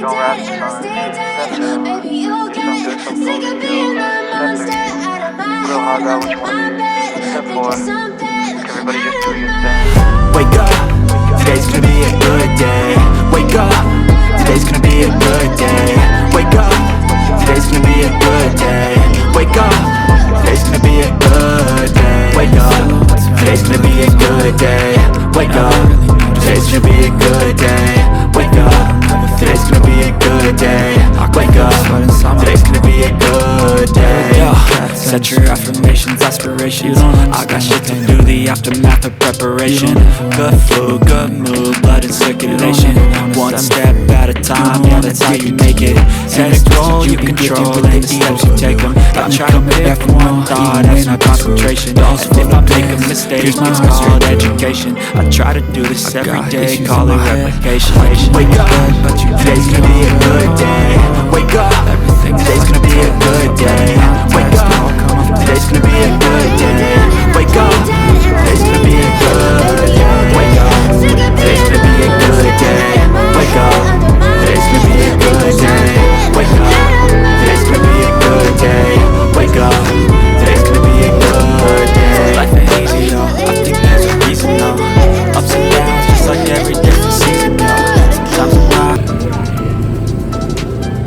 no rap song. That's it. Some good, some cool video. Step 3. Real hard out which one. Step 4. Everybody just do your thing. Wake up, today's gonna be a good day. Wake up, today's gonna be a good day. Wake up, today's gonna be a good day. Wake up, today's gonna be a good day. Wake up, today's gonna be a good day. Wake up, today's gonna be a good day. Wake up, today's gonna be a good day. Wake up, today's gonna be a good day. Set your affirmations, aspirations. I got shit to do, the aftermath of preparation. Good food, good mood, blood in circulation. One step at a time, yeah, that's how you make it. Set a goal, you control, and the steps you take them. I try to pick one thought, that's my concentration. And if I make a mistake, it's called education. I try to do this every day, call it replication. Wake up, today's gonna be a good day. Wake up, today's gonna be a good day.